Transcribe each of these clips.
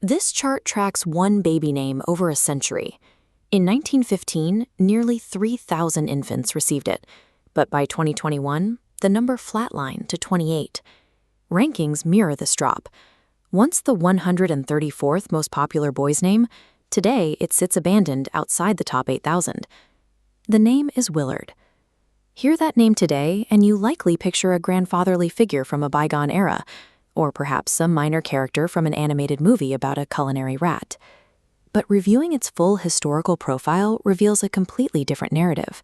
This chart tracks one baby name over a century. In 1915, nearly 3,000 infants received it, but by 2021, the number flatlined to 28. Rankings mirror this drop. Once the 134th most popular boy's name, today it sits abandoned outside the top 8,000. The name is Willard. Hear that name today, and you likely picture a grandfatherly figure from a bygone era, or perhaps some minor character from an animated movie about a culinary rat. But reviewing its full historical profile reveals a completely different narrative.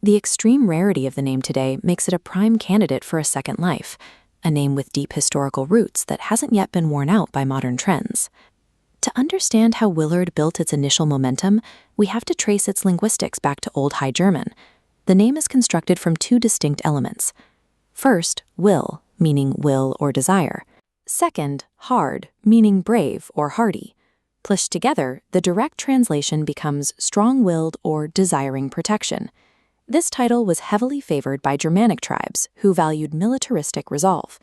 The extreme rarity of the name today makes it a prime candidate for a second life, a name with deep historical roots that hasn't yet been worn out by modern trends. To understand how Willard built its initial momentum, we have to trace its linguistics back to Old High German. The name is constructed from two distinct elements. First, will, meaning will or desire. Second, hard, meaning brave or hardy. Pushed together, the direct translation becomes strong-willed or desiring protection. This title was heavily favored by Germanic tribes who valued militaristic resolve.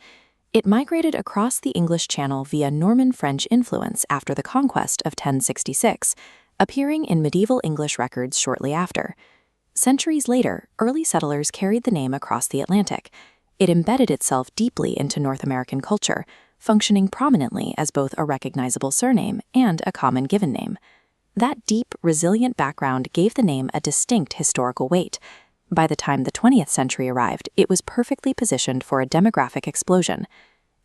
It migrated across the English Channel via Norman French influence after the conquest of 1066, appearing in medieval English records shortly after. Centuries later, early settlers carried the name across the Atlantic. It embedded itself deeply into North American culture, functioning prominently as both a recognizable surname and a common given name. That deep, resilient background gave the name a distinct historical weight. By the time the 20th century arrived, it was perfectly positioned for a demographic explosion.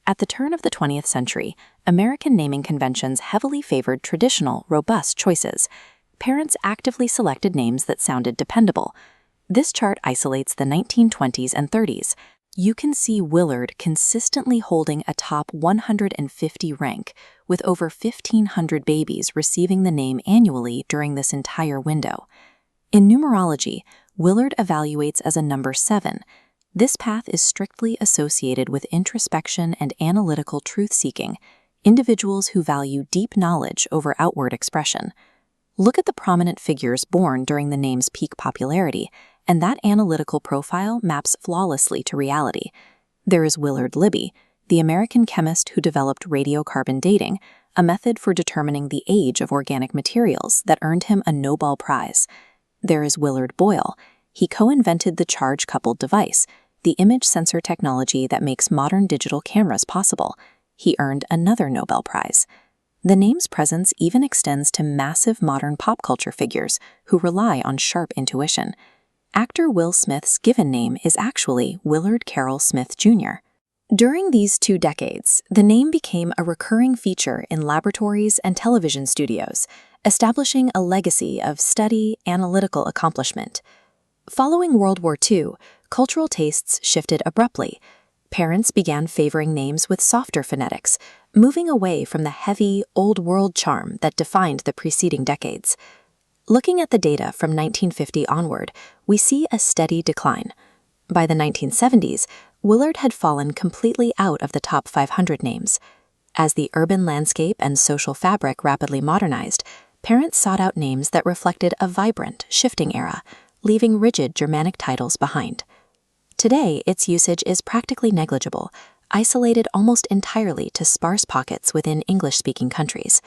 At the turn of the 20th century, American naming conventions heavily favored traditional, robust choices. Parents actively selected names that sounded dependable. This chart isolates the 1920s and 30s. You can see Willard consistently holding a top 150 rank, with over 1,500 babies receiving the name annually during this entire window. In numerology, Willard evaluates as a number 7. This path is strictly associated with introspection and analytical truth-seeking, individuals who value deep knowledge over outward expression. Look at the prominent figures born during the name's peak popularity, and that analytical profile maps flawlessly to reality. There is Willard Libby, the American chemist who developed radiocarbon dating, a method for determining the age of organic materials that earned him a Nobel Prize. There is Willard Boyle. He co-invented the charge-coupled device, the image sensor technology that makes modern digital cameras possible. He earned another Nobel Prize. The name's presence even extends to massive modern pop culture figures who rely on sharp intuition. Actor Will Smith's given name is actually Willard Carroll Smith Jr. During these 2 decades, the name became a recurring feature in laboratories and television studios, establishing a legacy of steady, analytical accomplishment. Following World War II, cultural tastes shifted abruptly. Parents began favoring names with softer phonetics, moving away from the heavy, old-world charm that defined the preceding decades. Looking at the data from 1950 onward, we see a steady decline. By the 1970s, Willard had fallen completely out of the top 500 names. As the urban landscape and social fabric rapidly modernized, parents sought out names that reflected a vibrant, shifting era, leaving rigid Germanic titles behind. Today, its usage is practically negligible, isolated almost entirely to sparse pockets within English-speaking countries.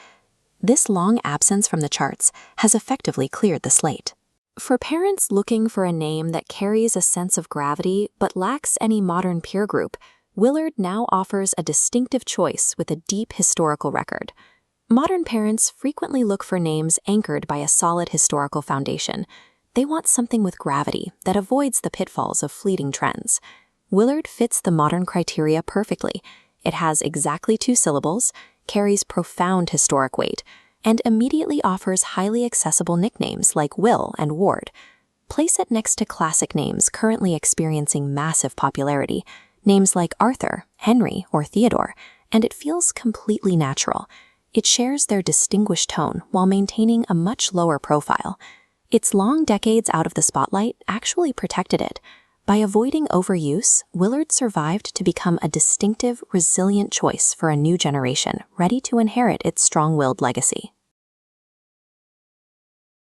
This long absence from the charts has effectively cleared the slate. For parents looking for a name that carries a sense of gravity but lacks any modern peer group, Willard now offers a distinctive choice with a deep historical record. Modern parents frequently look for names anchored by a solid historical foundation. They want something with gravity that avoids the pitfalls of fleeting trends. Willard fits the modern criteria perfectly. It has exactly 2 syllables, carries profound historic weight, and immediately offers highly accessible nicknames like Will and Ward. Place it next to classic names currently experiencing massive popularity, names like Arthur, Henry, or Theodore, and it feels completely natural. It shares their distinguished tone while maintaining a much lower profile. Its long decades out of the spotlight actually protected it. By avoiding overuse, Willard survived to become a distinctive, resilient choice for a new generation ready to inherit its strong-willed legacy.